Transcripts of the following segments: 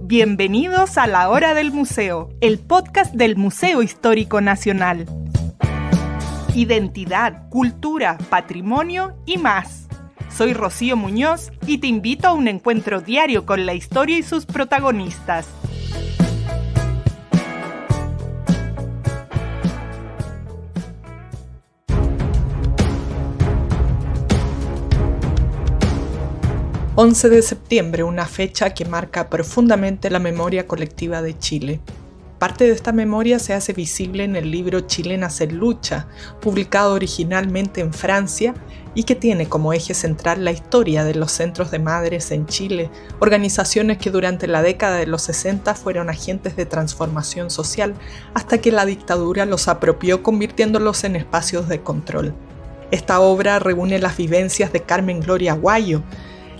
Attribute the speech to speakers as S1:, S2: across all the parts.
S1: Bienvenidos a La Hora del Museo, el podcast del Museo Histórico Nacional. Identidad, cultura, patrimonio y más. Soy Rocío Muñoz y te invito a un encuentro diario con la historia y sus protagonistas. ...11 de septiembre, una fecha que marca profundamente la memoria colectiva de Chile. Parte de esta memoria se hace visible en el libro Chilenas en Lucha, publicado originalmente en Francia y que tiene como eje central la historia de los centros de madres en Chile, organizaciones que durante la década de los 60 fueron agentes de transformación social hasta que la dictadura los apropió convirtiéndolos en espacios de control. Esta obra reúne las vivencias de Carmen Gloria Aguayo,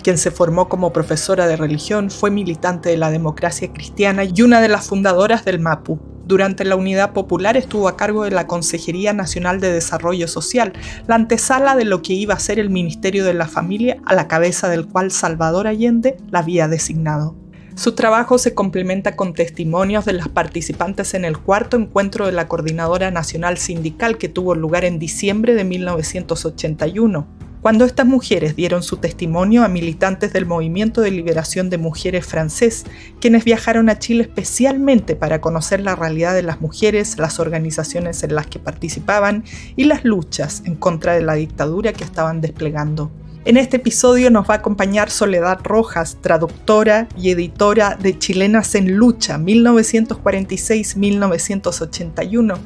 S1: quien se formó como profesora de religión, fue militante de la democracia cristiana y una de las fundadoras del MAPU. Durante la Unidad Popular estuvo a cargo de la Consejería Nacional de Desarrollo Social, la antesala de lo que iba a ser el Ministerio de la Familia, a la cabeza del cual Salvador Allende la había designado. Su trabajo se complementa con testimonios de las participantes en el cuarto encuentro de la Coordinadora Nacional Sindical que tuvo lugar en diciembre de 1981. Cuando estas mujeres dieron su testimonio a militantes del Movimiento de Liberación de Mujeres francés, quienes viajaron a Chile especialmente para conocer la realidad de las mujeres, las organizaciones en las que participaban y las luchas en contra de la dictadura que estaban desplegando. En este episodio nos va a acompañar Soledad Rojas, traductora y editora de Chilenas en Lucha, 1946-1981,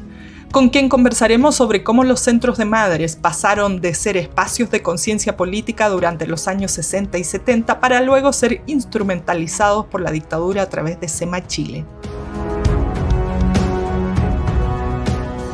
S1: con quien conversaremos sobre cómo los centros de madres pasaron de ser espacios de conciencia política durante los años 60 y 70 para luego ser instrumentalizados por la dictadura a través de SEMA Chile.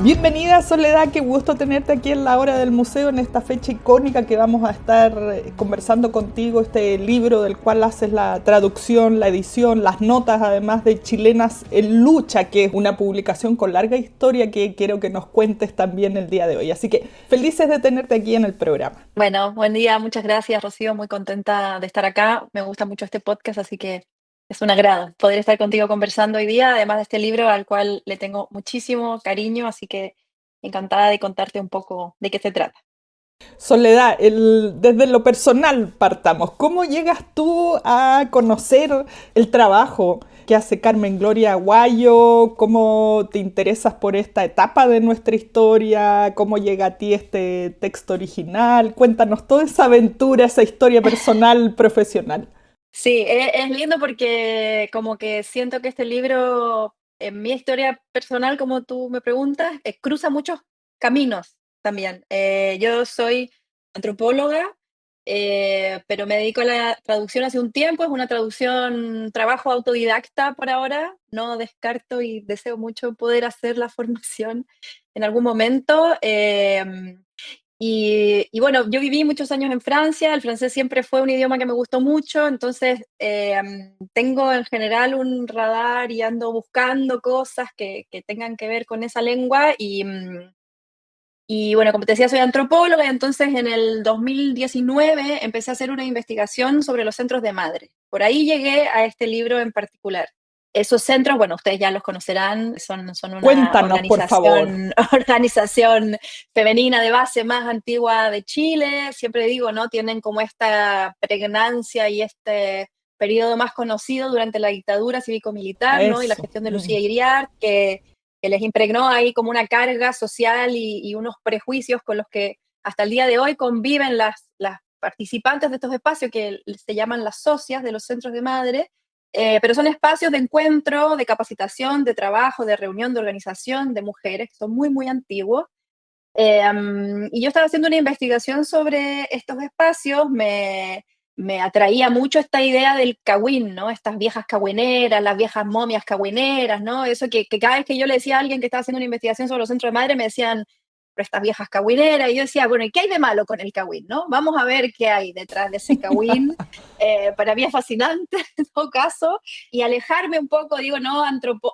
S1: Bienvenida Soledad, qué gusto tenerte aquí en La Hora del Museo en esta fecha icónica que vamos a estar conversando contigo, este libro del cual haces la traducción, la edición, las notas además de Chilenas en Lucha, que es una publicación con larga historia que quiero que nos cuentes también el día de hoy. Así que felices de tenerte aquí en el programa.
S2: Bueno, buen día, muchas gracias Rocío, muy contenta de estar acá, me gusta mucho este podcast, así que es un agrado poder estar contigo conversando hoy día, además de este libro al cual le tengo muchísimo cariño, así que encantada de contarte un poco de qué se trata.
S1: Soledad, desde lo personal partamos. ¿Cómo llegas tú a conocer el trabajo que hace Carmen Gloria Aguayo? ¿Cómo te interesas por esta etapa de nuestra historia? ¿Cómo llega a ti este texto original? Cuéntanos toda esa aventura, esa historia personal, profesional.
S2: Sí, es lindo porque como que siento que este libro, en mi historia personal, como tú me preguntas, cruza muchos caminos también. Yo soy antropóloga, pero me dedico a la traducción hace un tiempo. Es una traducción, trabajo autodidacta por ahora. No descarto y deseo mucho poder hacer la formación en algún momento. Y bueno, yo viví muchos años en Francia, el francés siempre fue un idioma que me gustó mucho, entonces tengo en general un radar y ando buscando cosas que tengan que ver con esa lengua y bueno, como te decía, soy antropóloga, y entonces en el 2019 empecé a hacer una investigación sobre los centros de madre. Por ahí llegué a este libro en particular. Esos centros, bueno, ustedes ya los conocerán, son una
S1: Cuéntanos, por favor.
S2: organización femenina de base más antigua de Chile. Siempre digo, ¿no? Tienen como esta pregnancia y este periodo más conocido durante la dictadura cívico-militar, ¿no? Y la gestión de Lucía Iriart, que les impregnó ahí como una carga social y unos prejuicios con los que hasta el día de hoy conviven las participantes de estos espacios que se llaman las socias de los centros de madre. Pero son espacios de encuentro, de capacitación, de trabajo, de reunión, de organización de mujeres que son muy, muy antiguos. Y yo estaba haciendo una investigación sobre estos espacios, me atraía mucho esta idea del cagüín, ¿no? Estas viejas cagüineras, las viejas momias cagüineras, ¿no? Eso que cada vez que yo le decía a alguien que estaba haciendo una investigación sobre los centros de madre, me decían, pero estas viejas cagüineras, y yo decía, bueno, ¿y qué hay de malo con el cagüín, no? Vamos a ver qué hay detrás de ese cagüín. Para mí es fascinante, en todo caso, y alejarme un poco, digo, ¿no?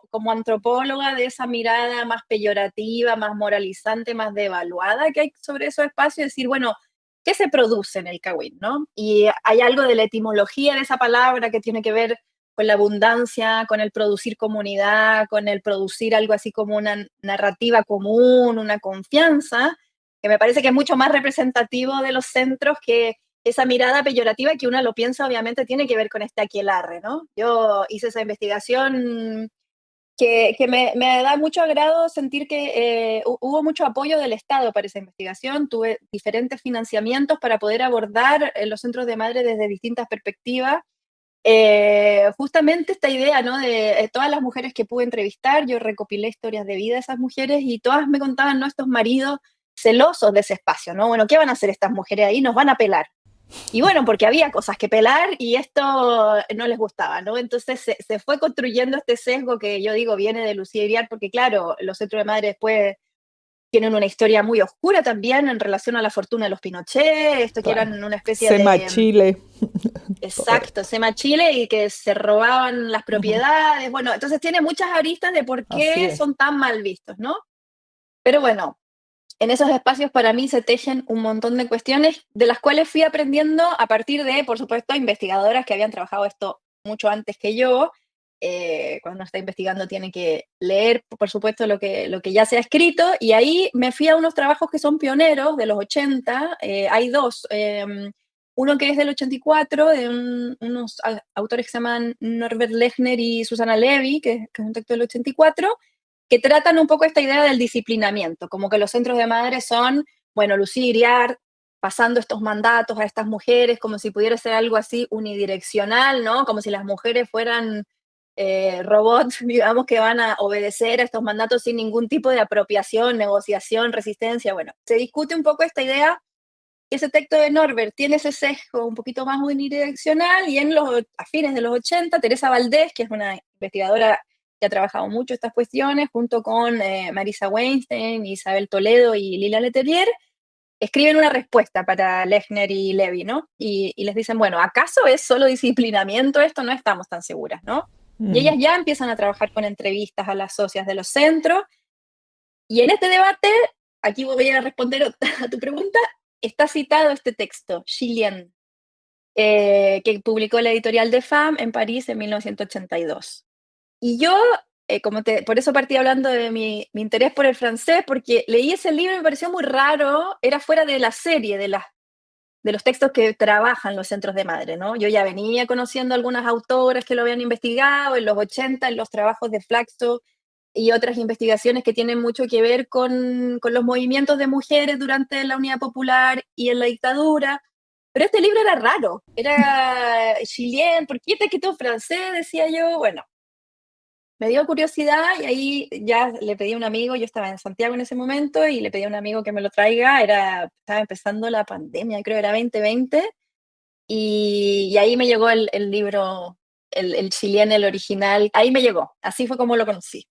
S2: Como antropóloga de esa mirada más peyorativa, más moralizante, más devaluada que hay sobre esos espacios, y decir, bueno, ¿qué se produce en el cagüín, no? Y hay algo de la etimología de esa palabra que tiene que ver con la abundancia, con el producir comunidad, con el producir algo así como una narrativa común, una confianza, que me parece que es mucho más representativo de los centros que esa mirada peyorativa que uno lo piensa, obviamente tiene que ver con este aquelarre, ¿no? Yo hice esa investigación que me da mucho agrado sentir que hubo mucho apoyo del Estado para esa investigación, tuve diferentes financiamientos para poder abordar los centros de madre desde distintas perspectivas. Justamente esta idea, ¿no? De todas las mujeres que pude entrevistar, yo recopilé historias de vida de esas mujeres y todas me contaban, ¿no? Estos maridos celosos de ese espacio, ¿no? Bueno, ¿qué van a hacer estas mujeres ahí? Nos van a pelar. Y bueno, porque había cosas que pelar y esto no les gustaba, ¿no? Entonces se fue construyendo este sesgo que yo digo viene de Lucía Iriart, porque claro, los centros de madre después tienen una historia muy oscura también en relación a la fortuna de los Pinochet, esto que
S1: Claro.
S2: eran una especie
S1: Sema
S2: de...
S1: Chile.
S2: Exacto, Sema Chile y que se robaban las
S1: Ujú.
S2: propiedades. Bueno, entonces tiene muchas aristas de por
S1: Así
S2: qué
S1: es.
S2: son tan mal vistos, ¿no? Pero bueno, en esos espacios para mí se tejen un montón de cuestiones de las cuales fui aprendiendo a partir de, por supuesto, investigadoras que habían trabajado esto mucho antes que yo. Cuando uno está investigando tiene que leer, por supuesto, lo que ya se ha escrito, y ahí me fui a unos trabajos que son pioneros de los 80. Hay dos. Uno que es del 84, de unos autores que se llaman Norbert Lechner y Susana Levy, que es un texto del 84, que tratan un poco esta idea del disciplinamiento, como que los centros de madres son, bueno, Lucía Iriart pasando estos mandatos a estas mujeres, como si pudiera ser algo así unidireccional, ¿no? Como si las mujeres fueran robots, digamos, que van a obedecer a estos mandatos sin ningún tipo de apropiación, negociación, resistencia. Bueno, se discute un poco esta idea. Ese texto de Norbert tiene ese sesgo un poquito más unidireccional y a fines de los 80, Teresa Valdés, que es una investigadora que ha trabajado mucho estas cuestiones, junto con Marisa Weinstein, Isabel Toledo y Lila Letellier, escriben una respuesta para Lechner y Levy, ¿no? Y les dicen, bueno, ¿acaso es solo disciplinamiento esto? No estamos tan seguras, ¿no? Y
S1: Mm.
S2: ellas ya empiezan a trabajar con entrevistas a las socias de los centros, y en este debate, aquí voy a responder a tu pregunta, está citado este texto, Chilien, que publicó la editorial de Femme en París en 1982. Y yo, por eso partí hablando de mi interés por el francés, porque leí ese libro y me pareció muy raro, era fuera de la serie, de los textos que trabajan los centros de madre, ¿no? Yo ya venía conociendo algunas autoras que lo habían investigado en los 80, en los trabajos de Flaxo y otras investigaciones que tienen mucho que ver con los movimientos de mujeres durante la Unidad Popular y en la dictadura. Pero este libro era raro, era chilien, ¿por qué está escrito francés? Decía yo, bueno, me dio curiosidad y ahí ya le pedí a un amigo, yo estaba en Santiago en ese momento y le pedí a un amigo que me lo traiga, estaba empezando la pandemia, creo que era 2020, y ahí me llegó el libro, el chilien, el original, ahí me llegó, así fue como lo conocí.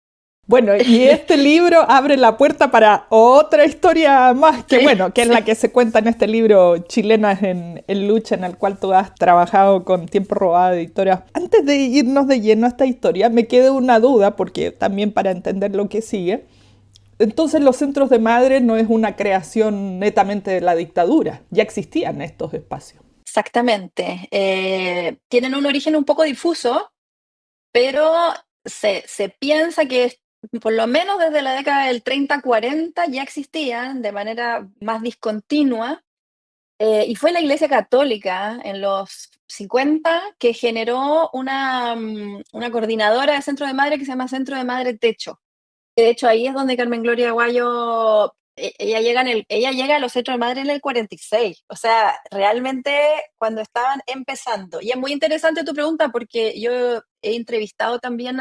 S1: Bueno, y este libro abre la puerta para otra historia más, que
S2: Sí,
S1: bueno, que es la
S2: sí.
S1: que se cuenta en este libro Chilenas en Lucha, en el cual tú has trabajado con Tiempo Robado Editora. Antes de irnos de lleno a esta historia, me queda una duda, porque también para entender lo que sigue. Entonces los centros de madre no es una creación netamente de la dictadura, ya existían estos espacios.
S2: Exactamente. Tienen un origen un poco difuso, pero se piensa que por lo menos desde la década del 30-40 ya existían de manera más discontinua, y fue la Iglesia Católica en los 50 que generó una coordinadora de centro de madre que se llama Centro de Madre Techo. De hecho, ahí es donde Carmen Gloria Aguayo, ella llega a los centros de madre en el 46, o sea, realmente cuando estaban empezando. Y es muy interesante tu pregunta porque yo he entrevistado también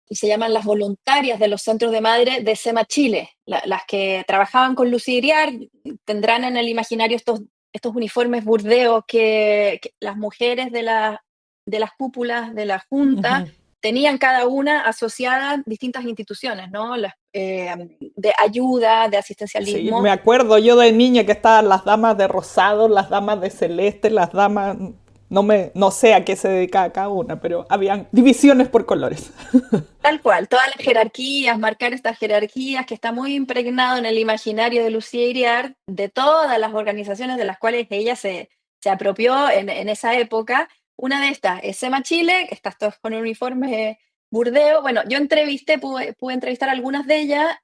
S2: y se llaman las voluntarias de los centros de madre de SEMA Chile, las que trabajaban con Lucía Iriart, tendrán en el imaginario estos uniformes burdeos que las mujeres de las cúpulas de la Junta
S1: Ujú.
S2: tenían cada una asociadas distintas instituciones, ¿no? De ayuda, de
S1: Sí, me
S2: asistencialismo.
S1: acuerdo yo de niña que estaban las damas de rosado, las damas de celeste, las damas... No sé a qué se dedicaba cada una, pero habían divisiones por colores.
S2: Tal cual, todas las jerarquías, marcar estas jerarquías que está muy impregnado en el imaginario de Lucía Iriart, de todas las organizaciones de las cuales ella se apropió en esa época, Una de estas es SEMA Chile, que estas todas con uniformes burdeo. Bueno, yo pude entrevistar a algunas de ellas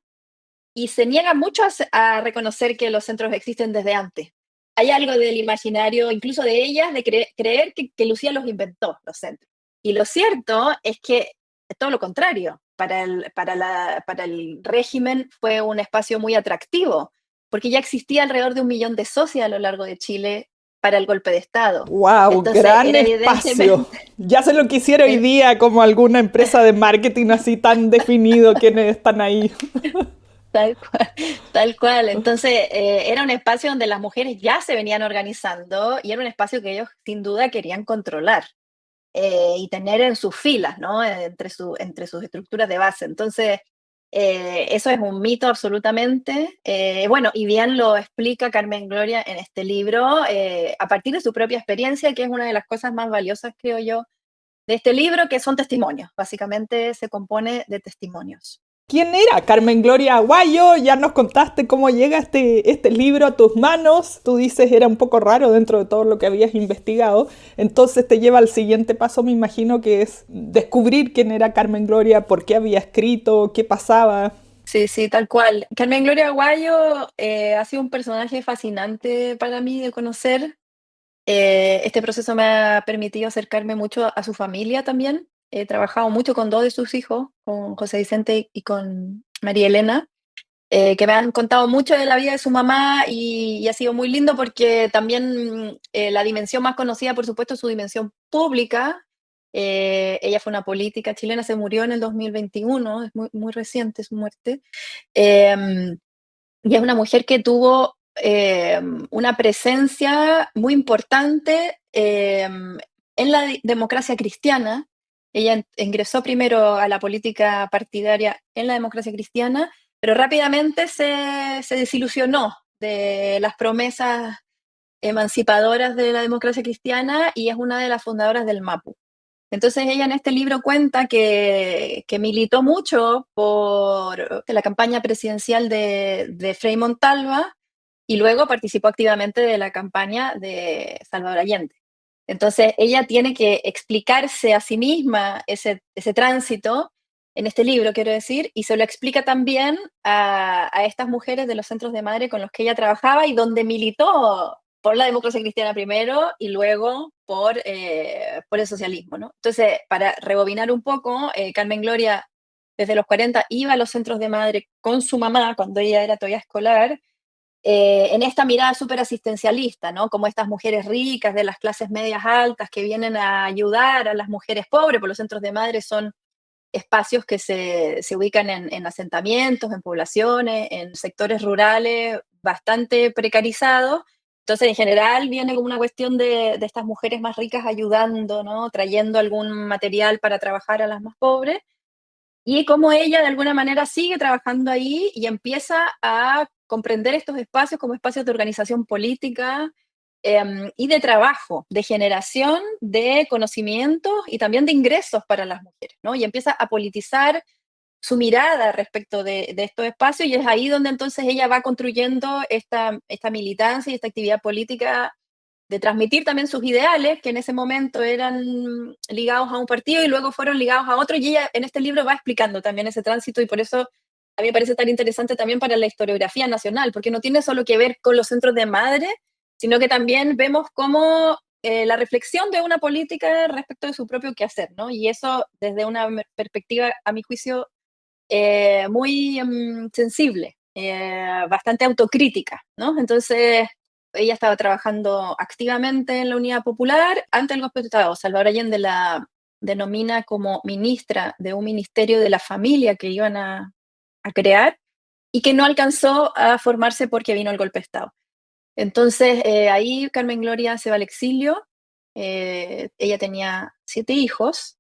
S2: y se niegan mucho a reconocer que los centros existen desde antes. Hay algo del imaginario, incluso de ellas, de creer que Lucía los inventó, los centros. Y lo cierto es que es todo lo contrario. Para el régimen fue un espacio muy atractivo, porque ya existía alrededor de 1 millón de socios a lo largo de Chile para el golpe de Estado.
S1: ¡Wow!
S2: Entonces,
S1: Gran
S2: era
S1: espacio.
S2: evidentemente...
S1: Ya se lo quisiera hoy día como alguna empresa de marketing así tan definido quienes están ahí.
S2: Tal cual, tal cual. Entonces, era un espacio donde las mujeres ya se venían organizando y era un espacio que ellos sin duda querían controlar y tener en sus filas, ¿no? Entre sus estructuras de base. Entonces, eso es un mito absolutamente. Bueno, y bien lo explica Carmen Gloria en este libro, a partir de su propia experiencia, que es una de las cosas más valiosas, creo yo, de este libro, que son testimonios. Básicamente se compone de testimonios.
S1: ¿Quién era Carmen Gloria Aguayo? Ya nos contaste cómo llega este libro a tus manos. Tú dices era un poco raro dentro de todo lo que habías investigado. Entonces te lleva al siguiente paso, me imagino, que es descubrir quién era Carmen Gloria, por qué había escrito, qué pasaba.
S2: Sí, sí, tal cual. Carmen Gloria Aguayo ha sido un personaje fascinante para mí de conocer. Este proceso me ha permitido acercarme mucho a su familia también. He trabajado mucho con 2 de sus hijos, con José Vicente y con María Elena, que me han contado mucho de la vida de su mamá y ha sido muy lindo porque también la dimensión más conocida, por supuesto, es su dimensión pública. Ella fue una política chilena, se murió en el 2021, es muy, muy reciente su muerte. Y es una mujer que tuvo una presencia muy importante en la democracia cristiana. Ella ingresó primero a la política partidaria en la democracia cristiana, pero rápidamente se desilusionó de las promesas emancipadoras de la democracia cristiana y es una de las fundadoras del MAPU. Entonces ella en este libro cuenta que militó mucho por la campaña presidencial de Frei Montalva y luego participó activamente de la campaña de Salvador Allende. Entonces ella tiene que explicarse a sí misma ese tránsito en este libro, quiero decir, y se lo explica también a estas mujeres de los centros de madre con los que ella trabajaba y donde militó por la democracia cristiana primero y luego por el socialismo, ¿no? Entonces, para rebobinar un poco, Carmen Gloria desde los 40 iba a los centros de madre con su mamá cuando ella era todavía escolar, en esta mirada súper asistencialista, ¿no? Como estas mujeres ricas de las clases medias altas que vienen a ayudar a las mujeres pobres, por los centros de madre son espacios que se ubican en asentamientos, en poblaciones, en sectores rurales bastante precarizados. Entonces, en general, viene como una cuestión de estas mujeres más ricas ayudando, ¿no? Trayendo algún material para trabajar a las más pobres. Y cómo ella de alguna manera sigue trabajando ahí y empieza a comprender estos espacios como espacios de organización política y de trabajo, de generación de conocimientos y también de ingresos para las mujeres, ¿no? Y empieza a politizar su mirada respecto de estos espacios y es ahí donde entonces ella va construyendo esta militancia y esta actividad política de transmitir también sus ideales, que en ese momento eran ligados a un partido y luego fueron ligados a otro, y ella en este libro va explicando también ese tránsito y por eso a mí me parece tan interesante también para la historiografía nacional, porque no tiene solo que ver con los centros de madre, sino que también vemos cómo la reflexión de una política respecto de su propio quehacer, ¿no? Y eso desde una perspectiva, a mi juicio, muy sensible, bastante autocrítica, ¿no? Entonces, ella estaba trabajando activamente en la Unidad Popular antes del golpe de Estado. Salvador Allende la denomina como ministra de un ministerio de la familia que iban a crear y que no alcanzó a formarse porque vino el golpe de Estado. Entonces, ahí Carmen Gloria se va al exilio. Ella tenía 7 hijos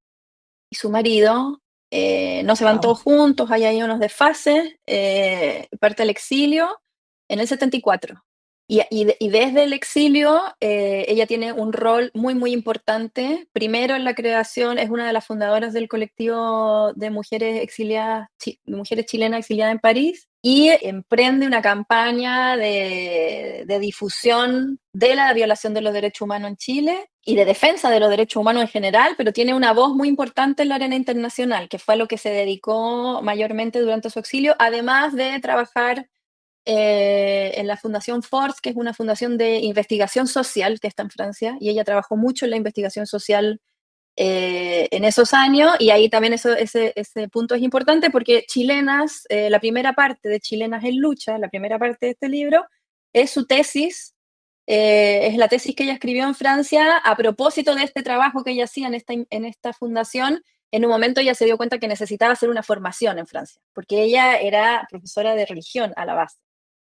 S2: y su marido, no se van
S1: Wow.
S2: todos juntos, hay ahí unos desfases, parte al exilio en el 74. Y desde el exilio, ella tiene un rol muy, muy importante. Primero en la creación, es una de las fundadoras del colectivo de mujeres exiliadas, mujeres chilenas exiliadas en París. y emprende una campaña de difusión de la violación de los derechos humanos en Chile y de defensa de los derechos humanos en general, pero tiene una voz muy importante en la arena internacional, que fue a lo que se dedicó mayormente durante su exilio, además de trabajar en la Fundación Force, que es una fundación de investigación social que está en Francia, y ella trabajó mucho en la investigación social en esos años, y ahí también ese punto es importante porque Chilenas, la primera parte de Chilenas en Lucha, la primera parte de este libro, es su tesis, es la tesis que ella escribió en Francia a propósito de este trabajo que ella hacía en esta fundación. En un momento ella se dio cuenta que necesitaba hacer una formación en Francia, porque ella era profesora de religión a la base.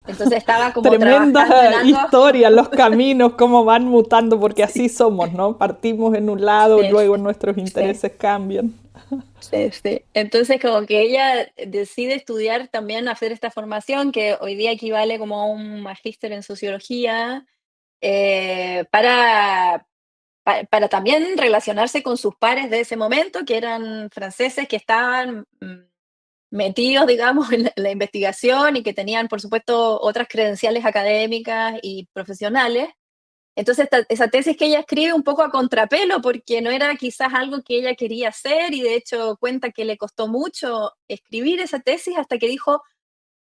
S2: Entonces estaba como trabajando en
S1: Tremenda
S2: algo.
S1: historia, los caminos, cómo van mutando, porque así somos, ¿no? Partimos en un lado,
S2: Sí,
S1: luego nuestros
S2: sí.
S1: intereses cambian.
S2: Sí, sí. Entonces, como que ella decide estudiar también, hacer esta formación que hoy día equivale como a un magíster en sociología, para también relacionarse con sus pares de ese momento, que eran franceses que estaban metidos, digamos, en la investigación y que tenían, por supuesto, otras credenciales académicas y profesionales. Entonces, esa tesis que ella escribe un poco a contrapelo, porque no era quizás algo que ella quería hacer, y de hecho cuenta que le costó mucho escribir esa tesis hasta que dijo,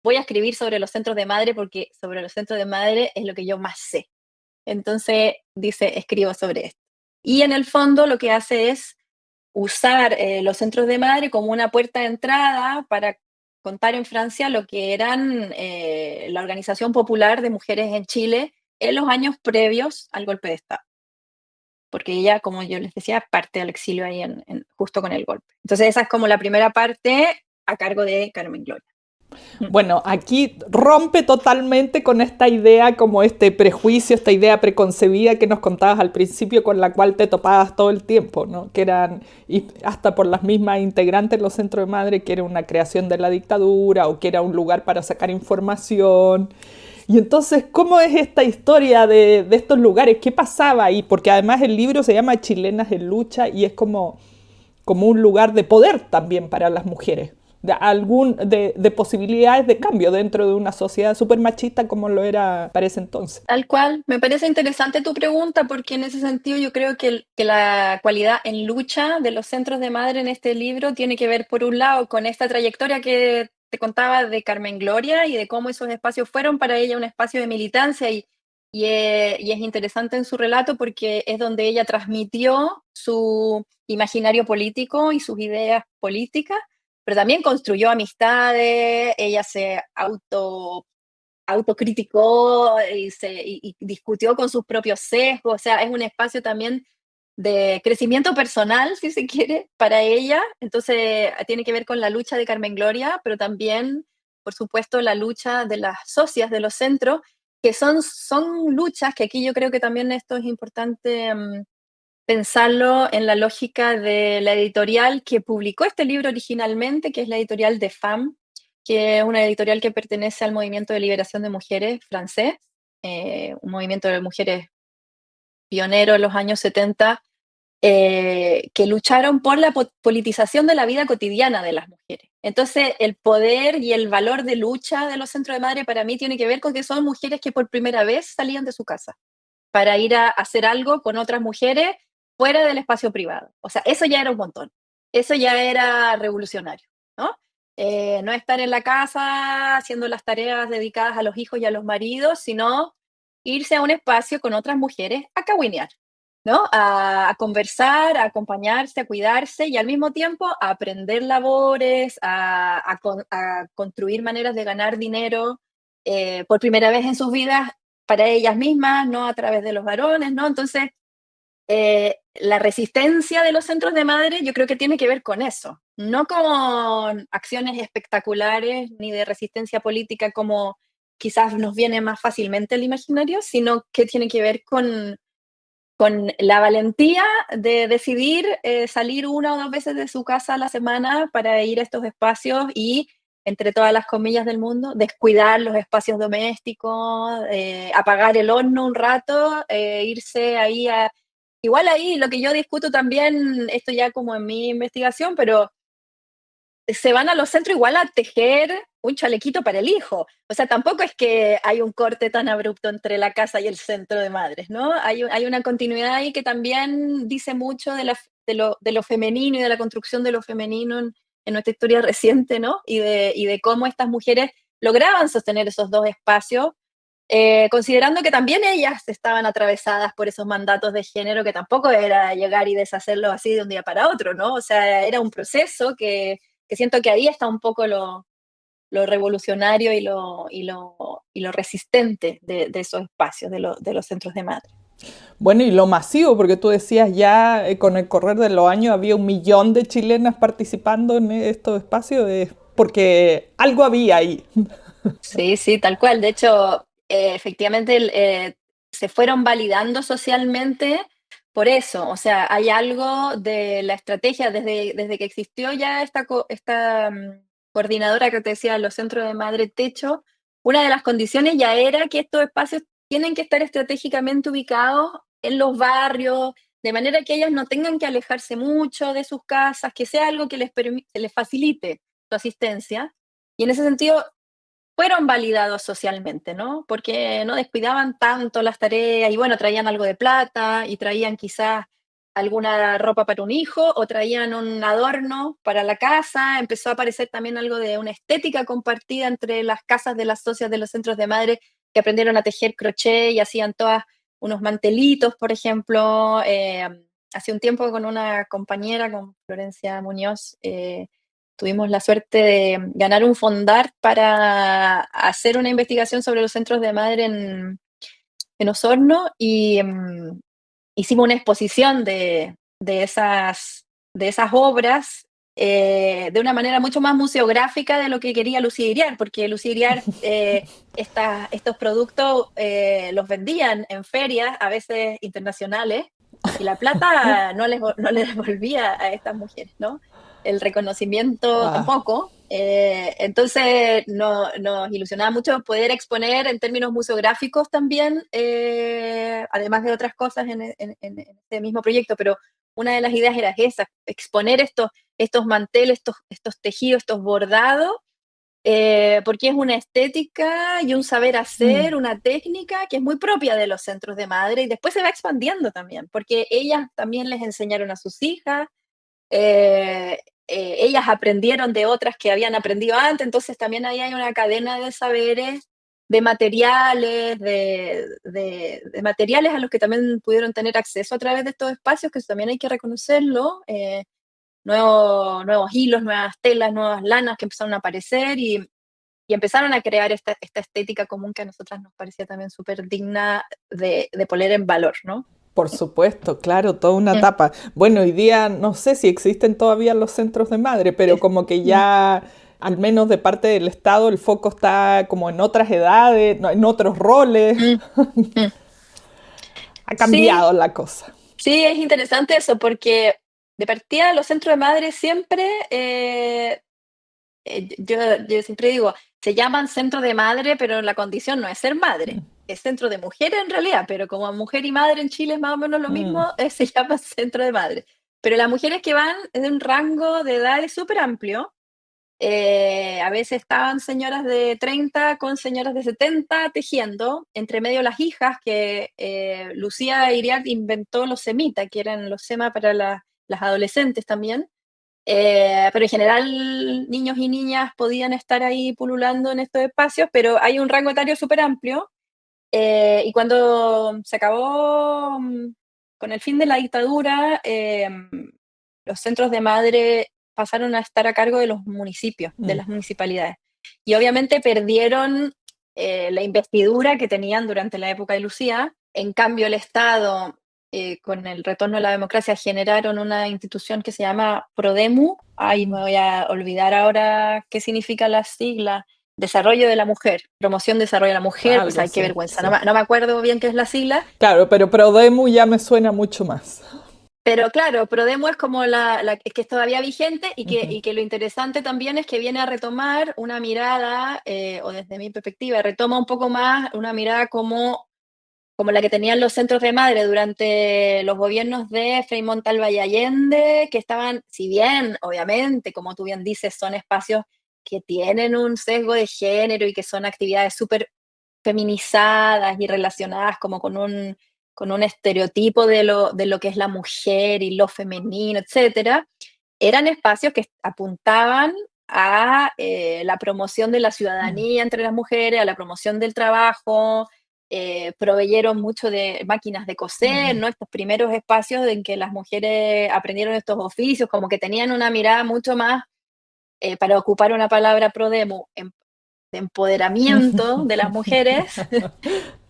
S2: voy a escribir sobre los centros de madre porque sobre los centros de madre es lo que yo más sé. Entonces dice, escribo sobre esto. Y en el fondo lo que hace es usar los centros de madre como una puerta de entrada para contar en Francia lo que eran la Organización Popular de Mujeres en Chile en los años previos al golpe de Estado, porque ella, como yo les decía, parte del exilio ahí justo con el golpe. Entonces esa es como la primera parte a cargo de Carmen Gloria.
S1: Bueno, aquí rompe totalmente con esta idea, como este prejuicio, esta idea preconcebida que nos contabas al principio, con la cual te topabas todo el tiempo, ¿no? Que eran, y hasta por las mismas integrantes de los centros de madre, que era una creación de la dictadura o que era un lugar para sacar información. Y entonces, ¿cómo es esta historia de estos lugares? ¿Qué pasaba ahí? Porque además el libro se llama Chilenas en Lucha y es como un lugar de poder también para las mujeres, de posibilidades de cambio dentro de una sociedad súper machista como lo era para ese entonces.
S2: Tal cual, me parece interesante tu pregunta porque en ese sentido yo creo que la cualidad en lucha de los centros de madre en este libro tiene que ver por un lado con esta trayectoria que te contaba de Carmen Gloria y de cómo esos espacios fueron para ella un espacio de militancia y es interesante en su relato porque es donde ella transmitió su imaginario político y sus ideas políticas, pero también construyó amistades, ella se autocriticó y discutió con sus propios sesgos, o sea, es un espacio también de crecimiento personal, si se quiere, para ella. Entonces, tiene que ver con la lucha de Carmen Gloria, pero también, por supuesto, la lucha de las socias de los centros, que son luchas que aquí yo creo que también esto es importante pensarlo en la lógica de la editorial que publicó este libro originalmente, que es la editorial de FAM, que es una editorial que pertenece al Movimiento de Liberación de Mujeres francés, un movimiento de mujeres pionero en los años 70, que lucharon por la politización de la vida cotidiana de las mujeres. Entonces, el poder y el valor de lucha de los centros de madre para mí tiene que ver con que son mujeres que por primera vez salían de su casa para ir a hacer algo con otras mujeres fuera del espacio privado. O sea, eso ya era un montón. Eso ya era revolucionario, ¿no? No estar en la casa haciendo las tareas dedicadas a los hijos y a los maridos, sino irse a un espacio con otras mujeres a cagüinear, ¿no? A conversar, a acompañarse, a cuidarse y al mismo tiempo a aprender labores, a construir maneras de ganar dinero por primera vez en sus vidas para ellas mismas, no a través de los varones, ¿no? Entonces, la resistencia de los centros de madre yo creo que tiene que ver con eso, no con acciones espectaculares ni de resistencia política como quizás nos viene más fácilmente el imaginario, sino que tiene que ver con la valentía de decidir salir una o dos veces de su casa a la semana para ir a estos espacios y, entre todas las comillas del mundo, descuidar los espacios domésticos, apagar el horno un rato, irse ahí a... Igual ahí lo que yo discuto también, esto ya como en mi investigación, pero se van a los centros igual a tejer un chalequito para el hijo. O sea, tampoco es que hay un corte tan abrupto entre la casa y el centro de madres, ¿no? Hay una continuidad ahí que también dice mucho de lo femenino y de la construcción de lo femenino en nuestra historia reciente, ¿no? Y de cómo estas mujeres lograban sostener esos dos espacios, considerando que también ellas estaban atravesadas por esos mandatos de género, que tampoco era llegar y deshacerlo así de un día para otro, ¿no? O sea, era un proceso que siento que ahí está un poco lo revolucionario y lo resistente de esos espacios, de los centros de madre.
S1: Bueno, y lo masivo, porque tú decías ya con el correr de los años había 1 millón de chilenas participando en estos espacios, porque algo había ahí.
S2: Sí, sí, tal cual. De hecho, efectivamente, se fueron validando socialmente por eso. O sea, hay algo de la estrategia desde que existió ya esta coordinadora que te decía, los centros de madre techo. Una de las condiciones ya era que estos espacios tienen que estar estratégicamente ubicados en los barrios, de manera que ellas no tengan que alejarse mucho de sus casas, que sea algo que les facilite su asistencia. Y en ese sentido, fueron validados socialmente, ¿no? Porque no descuidaban tanto las tareas y bueno, traían algo de plata y traían quizás alguna ropa para un hijo o traían un adorno para la casa. Empezó a aparecer también algo de una estética compartida entre las casas de las socias de los centros de madre que aprendieron a tejer crochet y hacían todas unos mantelitos, por ejemplo. Hace un tiempo con una compañera, con Florencia Muñoz, tuvimos la suerte de ganar un fondar para hacer una investigación sobre los centros de madre en Osorno y hicimos una exposición de esas obras de una manera mucho más museográfica de lo que quería Lucía Iriar, porque Lucía Iriar estos productos los vendían en ferias, a veces internacionales, y la plata no les devolvía a estas mujeres, ¿no? El reconocimiento
S1: Wow.
S2: tampoco. Entonces nos ilusionaba mucho poder exponer en términos museográficos también, además de otras cosas en este mismo proyecto, pero una de las ideas era esa, exponer estos manteles, estos tejidos, estos bordados, porque es una estética y un saber
S1: Mm.
S2: hacer, una técnica que es muy propia de los centros de madre y después se va expandiendo también, porque ellas también les enseñaron a sus hijas, eh, ellas aprendieron de otras que habían aprendido antes, entonces también ahí hay una cadena de saberes, de materiales, de materiales a los que también pudieron tener acceso a través de estos espacios, que eso también hay que reconocerlo, nuevos hilos, nuevas telas, nuevas lanas que empezaron a aparecer y empezaron a crear esta estética común que a nosotras nos parecía también súper digna de poner en valor, ¿no?
S1: Por supuesto, claro, toda una
S2: Mm,
S1: etapa. Bueno, hoy día no sé si existen todavía los centros de madre, pero como que
S2: mm,
S1: ya, al menos de parte del Estado, el foco está como en otras edades, no, en otros roles.
S2: mm, mm.
S1: Ha
S2: Sí,
S1: cambiado la cosa.
S2: sí, es interesante eso, porque de partida los centros de madres siempre, yo siempre digo, se llaman centro de madre, pero la condición no es ser madre, es centro de mujer en realidad, pero como mujer y madre en Chile es más o menos lo
S1: Mm.
S2: mismo, se llama centro de madre. Pero las mujeres que van es de un rango de edades súper amplio. A veces estaban señoras de 30 con señoras de 70 tejiendo, entre medio las hijas, que Lucía Iriart inventó los semita, que eran los SEMA para las adolescentes también. Pero en general niños y niñas podían estar ahí pululando en estos espacios, pero hay un rango etario súper amplio. Y cuando se acabó con el fin de la dictadura, los centros de madre pasaron a estar a cargo de los municipios, de
S1: Mm.
S2: las municipalidades. Y obviamente perdieron la investidura que tenían durante la época de Lucía. En cambio, el Estado, con el retorno a la democracia, generaron una institución que se llama Prodemu. Ay, me voy a olvidar ahora qué significa la sigla. Desarrollo de la mujer, promoción, desarrollo de la mujer, pues
S1: Algo
S2: ay, qué
S1: así,
S2: vergüenza,
S1: sí.
S2: no me acuerdo bien qué es la sigla,
S1: Claro, pero Prodemu ya me suena mucho más.
S2: pero claro, Prodemo es como que es todavía vigente
S1: Ujú.
S2: y que lo interesante también es que viene a retomar una mirada, o desde mi perspectiva, retoma un poco más una mirada como como la que tenían los centros de madre durante los gobiernos de Frei Montalva y Allende, que estaban, si bien, obviamente, como tú bien dices, son espacios que tienen un sesgo de género y que son actividades súper feminizadas y relacionadas como con un estereotipo de lo que es la mujer y lo femenino, etcétera, eran espacios que apuntaban a la promoción de la ciudadanía entre las mujeres, a la promoción del trabajo, proveyeron mucho de máquinas de coser, ¿no? Estos primeros espacios en que las mujeres aprendieron estos oficios, como que tenían una mirada mucho más, para ocupar una palabra pro demo, de empoderamiento de las mujeres,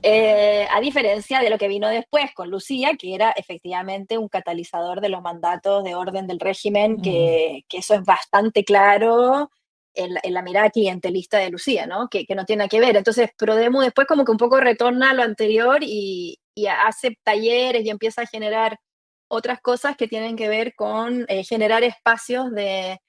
S2: a diferencia de lo que vino después con Lucía, que era efectivamente un catalizador de los mandatos de orden del régimen, que eso es bastante claro en la mirada clientelista de Lucía, ¿no? Que no tiene nada que ver. Entonces, Prodemu después como que un poco retorna a lo anterior y hace talleres y empieza a generar otras cosas que tienen que ver con generar espacios de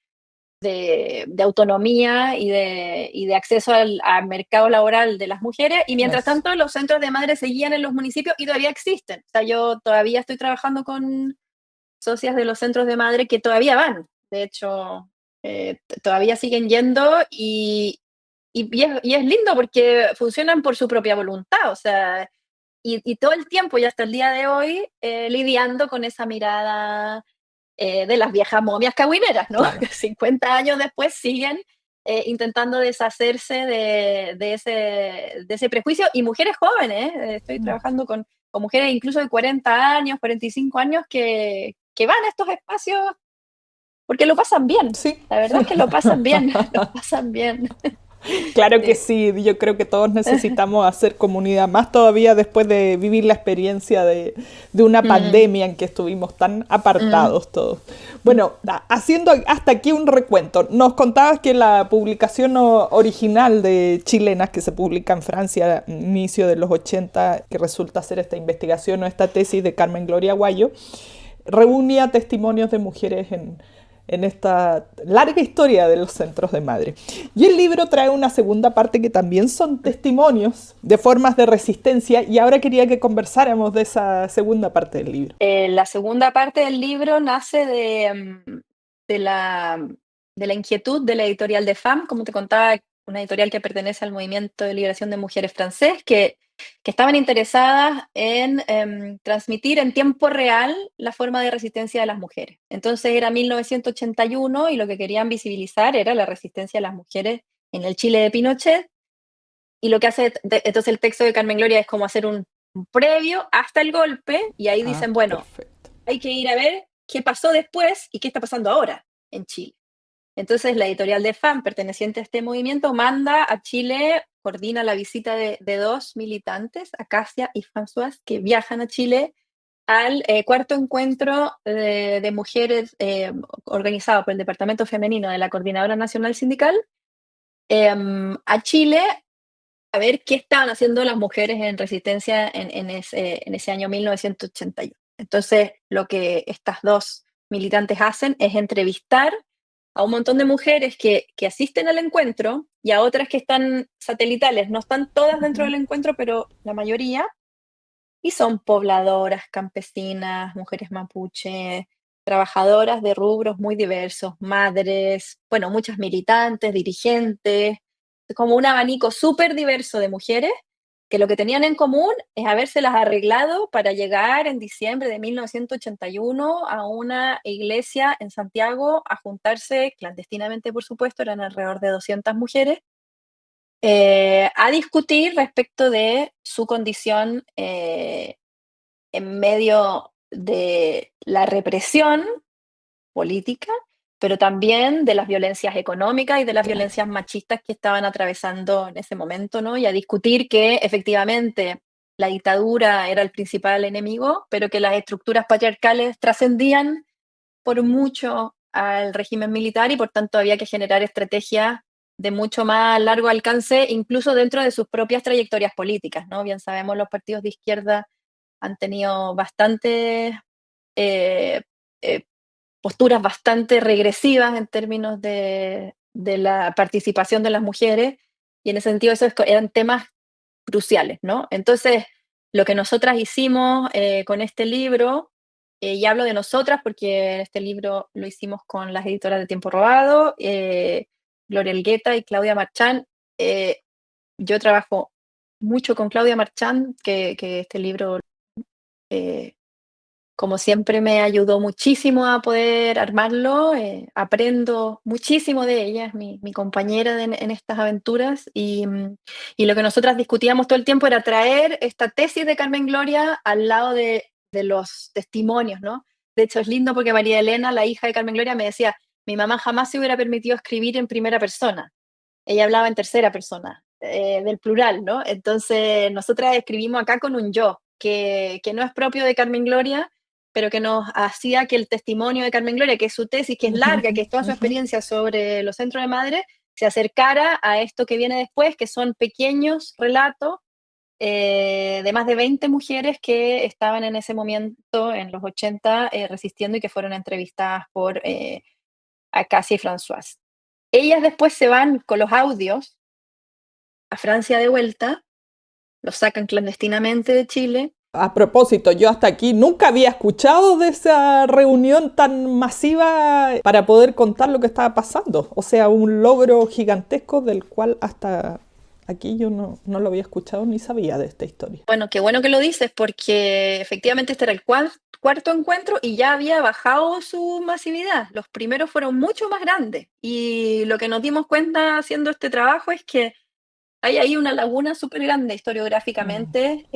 S2: autonomía y de acceso al mercado laboral de las mujeres, y mientras tanto los centros de madre seguían en los municipios y todavía existen. O sea, yo todavía estoy trabajando con socias de los centros de madre que todavía van, de hecho, todavía siguen yendo y es lindo porque funcionan por su propia voluntad, o sea, y todo el tiempo y hasta el día de hoy lidiando con esa mirada de las viejas momias cagüineras, ¿no?
S1: Claro.
S2: Que 50 años después siguen intentando deshacerse de ese prejuicio, y mujeres jóvenes, estoy trabajando con mujeres incluso de 40 años, 45 años, que van a estos espacios porque lo pasan bien.
S1: Sí.
S2: La verdad es que lo pasan bien, lo pasan bien.
S1: Claro que
S2: Sí.
S1: sí, yo creo que todos necesitamos hacer comunidad, más todavía después de vivir la experiencia de una
S2: Mm,
S1: pandemia en que estuvimos tan
S2: mm,
S1: apartados todos. Bueno, haciendo hasta aquí un recuento, nos contabas que la publicación original de Chilenas, que se publica en Francia a inicio de los 80, que resulta ser esta investigación o esta tesis de Carmen Gloria Guayo, reunía testimonios de mujeres en esta larga historia de los centros de madre. Y el libro trae una segunda parte que también son testimonios de formas de resistencia, y ahora quería que conversáramos de esa segunda parte del libro.
S2: La segunda parte del libro nace de la, de la inquietud de la editorial de FAM, como te contaba, una editorial que pertenece al Movimiento de Liberación de Mujeres francés, que estaban interesadas en transmitir en tiempo real la forma de resistencia de las mujeres. Entonces era 1981 y lo que querían visibilizar era la resistencia de las mujeres en el Chile de Pinochet. Y lo que hace entonces el texto de Carmen Gloria es como hacer un previo hasta el golpe, y ahí
S1: Ah,
S2: dicen, bueno,
S1: perfecto.
S2: hay que ir a ver qué pasó después y qué está pasando ahora en Chile. Entonces la editorial de FAM, perteneciente a este movimiento, manda a Chile, coordina la visita de dos militantes, Acacia y Françoise, que viajan a Chile al cuarto encuentro de mujeres organizado por el Departamento Femenino de la Coordinadora Nacional Sindical, a Chile, a ver qué estaban haciendo las mujeres en resistencia en ese año 1981. Entonces, lo que estas dos militantes hacen es entrevistar a un montón de mujeres que asisten al encuentro y a otras que están satelitales. No están todas dentro del encuentro, pero la mayoría. Y son pobladoras, campesinas, mujeres mapuche, trabajadoras de rubros muy diversos, madres, bueno, muchas militantes, dirigentes, como un abanico súper diverso de mujeres que lo que tenían en común es habérselas arreglado para llegar en diciembre de 1981 a una iglesia en Santiago a juntarse clandestinamente, por supuesto, eran alrededor de 200 mujeres, a discutir respecto de su condición en medio de la represión política, pero también de las violencias económicas y de las
S1: Claro.
S2: violencias machistas que estaban atravesando en ese momento, ¿no? Y a discutir que efectivamente la dictadura era el principal enemigo, pero que las estructuras patriarcales trascendían por mucho al régimen militar y por tanto había que generar estrategias de mucho más largo alcance, incluso dentro de sus propias trayectorias políticas, ¿no? Bien sabemos, los partidos de izquierda han tenido bastantes eh, eh, posturas bastante regresivas en términos de la participación de las mujeres, y en ese sentido esos eran temas cruciales, ¿no? Entonces, Lo que nosotras hicimos con este libro, y hablo de nosotras porque este libro lo hicimos con las editoras de Tiempo Robado, Gloria Elgueta y Claudia Marchán. Yo trabajo mucho con Claudia Marchán, que este libro, como siempre, me ayudó muchísimo a poder armarlo. Aprendo muchísimo de ella, es mi compañera en estas aventuras. Y lo que nosotras discutíamos todo el tiempo era traer esta tesis de Carmen Gloria al lado de los testimonios, ¿no? De hecho, es lindo porque María Elena, la hija de Carmen Gloria, me decía, mi mamá jamás se hubiera permitido escribir en primera persona. Ella hablaba en tercera persona, del plural, ¿no? Entonces, nosotras escribimos acá con un yo, que no es propio de Carmen Gloria, pero que nos hacía que el testimonio de Carmen Gloria, que es su tesis, que es larga, que es toda su experiencia sobre los centros de madre, se acercara a esto que viene después, que son pequeños relatos de más de 20 mujeres que estaban en ese momento, en los 80, resistiendo y que fueron entrevistadas por Acacia y Françoise. Ellas después se van con los audios a Francia de vuelta, los sacan clandestinamente de Chile.
S1: A propósito, yo hasta aquí nunca había escuchado de esa reunión tan masiva para poder contar lo que estaba pasando. O sea, un logro gigantesco del cual hasta aquí yo no lo había escuchado ni sabía de esta historia.
S2: Bueno, qué bueno que lo dices, porque efectivamente este era el cuarto encuentro y ya había bajado su masividad. Los primeros fueron mucho más grandes. Y lo que nos dimos cuenta haciendo este trabajo es que hay ahí una laguna súper grande historiográficamente.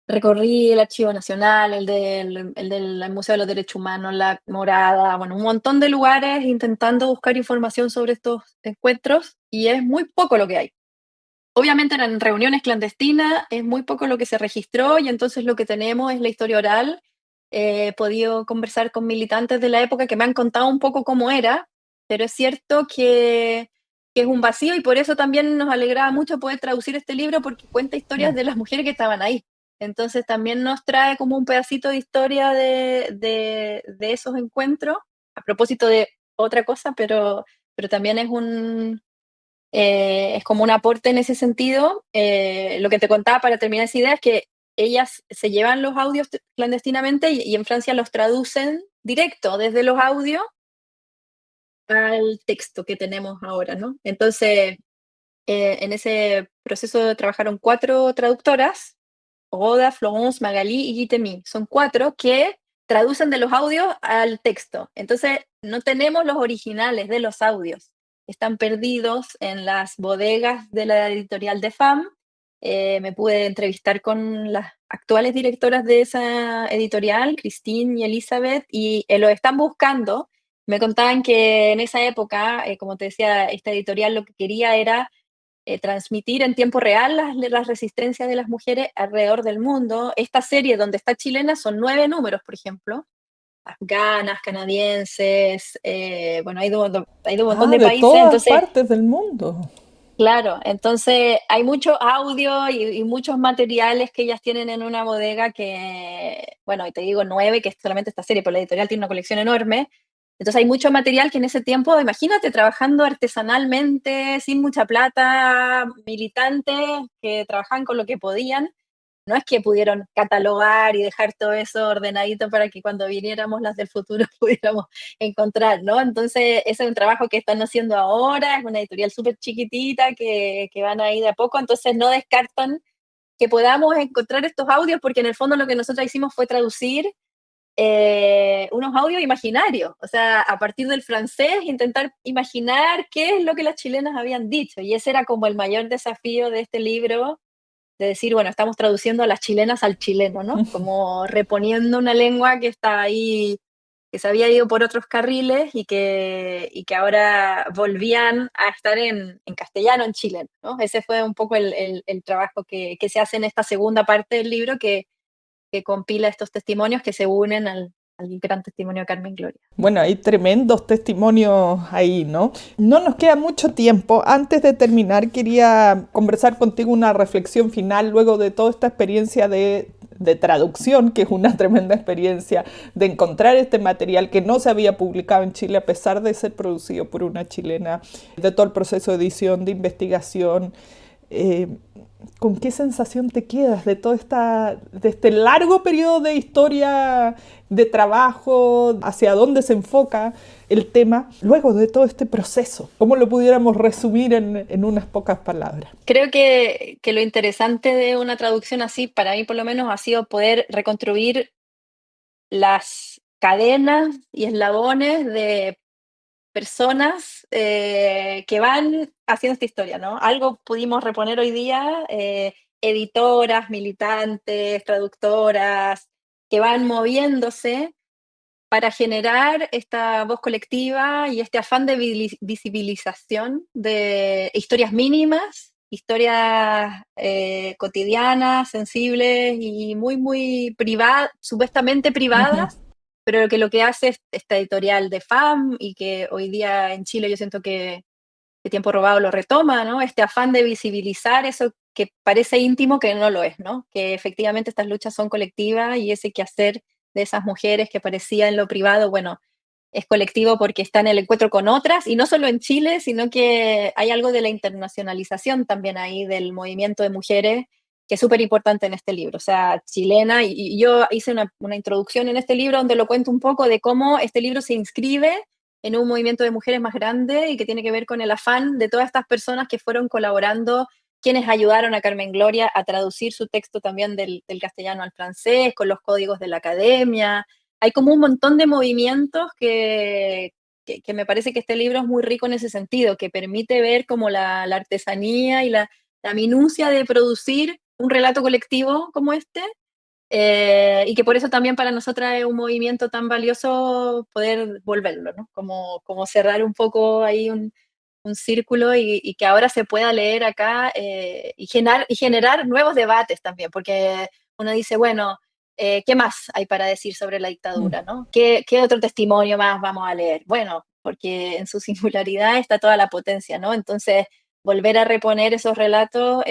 S2: Recorrí el Archivo Nacional, el del Museo de los Derechos Humanos, la Morada, bueno, un montón de lugares intentando buscar información sobre estos encuentros y es muy poco lo que hay. Obviamente eran reuniones clandestinas, es muy poco lo que se registró y entonces lo que tenemos es la historia oral. He podido conversar con militantes de la época que me han contado un poco cómo era, pero es cierto que es un vacío y por eso también nos alegraba mucho poder traducir este libro porque cuenta historias de las mujeres que estaban ahí. Entonces también nos trae como un pedacito de historia de esos encuentros, a propósito de otra cosa, pero también es como un aporte en ese sentido. Lo que te contaba para terminar esa idea es que ellas se llevan los audios clandestinamente y en Francia los traducen directo desde los audios al texto que tenemos ahora, ¿no? Entonces, en ese proceso trabajaron 4 traductoras, Roda, Florence, Magali y Gitemi. Son 4 que traducen de los audios al texto. Entonces, no tenemos los originales de los audios. Están perdidos en las bodegas de la editorial de FAM. Me pude entrevistar con las actuales directoras de esa editorial, Christine y Elizabeth, y lo están buscando. Me contaban que en esa época, como te decía, esta editorial lo que quería era transmitir en tiempo real las resistencias de las mujeres alrededor del mundo. Esta serie donde está chilena son 9 números, por ejemplo, afganas, canadienses, bueno, hay de un montón de
S1: De
S2: países,
S1: todas
S2: entonces,
S1: partes del mundo.
S2: claro, entonces hay mucho audio y muchos materiales que ellas tienen en una bodega que, bueno, y te digo 9, que es solamente esta serie, pero la editorial tiene una colección enorme. Entonces hay mucho material que en ese tiempo, imagínate, trabajando artesanalmente, sin mucha plata, militantes que trabajaban con lo que podían. No es que pudieron catalogar y dejar todo eso ordenadito para que cuando viniéramos las del futuro pudiéramos encontrar, ¿no? Entonces, ese es un trabajo que están haciendo ahora, es una editorial súper chiquitita que van ahí de a poco, entonces no descartan que podamos encontrar estos audios, porque en el fondo lo que nosotros hicimos fue traducir unos audios imaginarios, o sea, a partir del francés, intentar imaginar qué es lo que las chilenas habían dicho, y ese era como el mayor desafío de este libro, de decir, bueno, estamos traduciendo a las chilenas al chileno, ¿no? Como reponiendo una lengua que está ahí, que se había ido por otros carriles y que ahora volvían a estar en castellano, en chileno, ¿no? Ese fue un poco el trabajo que se hace en esta segunda parte del libro que compila estos testimonios que se unen al gran testimonio de Carmen Gloria.
S1: Bueno, hay tremendos testimonios ahí, ¿no? No nos queda mucho tiempo. Antes de terminar, quería conversar contigo una reflexión final luego de toda esta experiencia de traducción, que es una tremenda experiencia, de encontrar este material que no se había publicado en Chile a pesar de ser producido por una chilena, de todo el proceso de edición, de investigación, ¿Con qué sensación te quedas de de este largo periodo de historia, de trabajo, hacia dónde se enfoca el tema, luego de todo este proceso? ¿Cómo lo pudiéramos resumir en unas pocas palabras?
S2: Creo que lo interesante de una traducción así, para mí por lo menos, ha sido poder reconstruir las cadenas y eslabones de personas que van haciendo esta historia, ¿no? Algo pudimos reponer hoy día, editoras, militantes, traductoras, que van moviéndose para generar esta voz colectiva y este afán de visibilización de historias mínimas, historias cotidianas, sensibles y muy, muy privadas, supuestamente privadas, pero que lo que hace esta editorial de FAM y que hoy día en Chile yo siento que Tiempo Robado lo retoma, ¿no? Este afán de visibilizar eso que parece íntimo que no lo es, ¿no? Que efectivamente estas luchas son colectivas y ese quehacer de esas mujeres que parecía en lo privado, bueno, es colectivo porque está en el encuentro con otras, y no solo en Chile, sino que hay algo de la internacionalización también ahí del movimiento de mujeres, que es súper importante en este libro, o sea, chilena, y yo hice una introducción en este libro donde lo cuento un poco de cómo este libro se inscribe en un movimiento de mujeres más grande y que tiene que ver con el afán de todas estas personas que fueron colaborando, quienes ayudaron a Carmen Gloria a traducir su texto también del castellano al francés, con los códigos de la academia. Hay como un montón de movimientos que me parece que este libro es muy rico en ese sentido, que permite ver como la artesanía y la minucia de producir un relato colectivo como este, y que por eso también para nosotras es un movimiento tan valioso poder volverlo, ¿no? Como cerrar un poco ahí un círculo y que ahora se pueda leer acá, y generar nuevos debates también, porque uno dice, bueno, ¿qué más hay para decir sobre la dictadura, ¿no? ¿Qué otro testimonio más vamos a leer? Bueno, porque en su singularidad está toda la potencia, ¿no? Entonces, volver a reponer esos relatos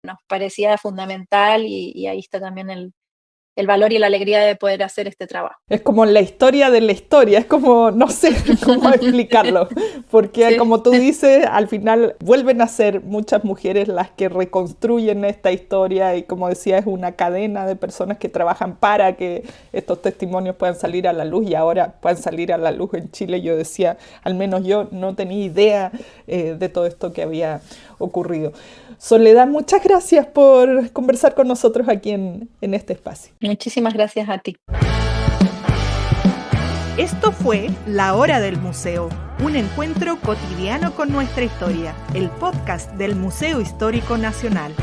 S2: nos parecía fundamental y ahí está también el valor y la alegría de poder hacer este trabajo.
S1: Es como la historia de la historia, es como, no sé cómo explicarlo, porque sí, como tú dices, al final vuelven a ser muchas mujeres las que reconstruyen esta historia y como decía, es una cadena de personas que trabajan para que estos testimonios puedan salir a la luz y ahora puedan salir a la luz en Chile. Yo decía, al menos yo no tenía idea de todo esto que había ocurrido. Soledad, muchas gracias por conversar con nosotros aquí en este espacio.
S2: Muchísimas gracias a ti.
S3: Esto fue La Hora del Museo, un encuentro cotidiano con nuestra historia, el podcast del Museo Histórico Nacional.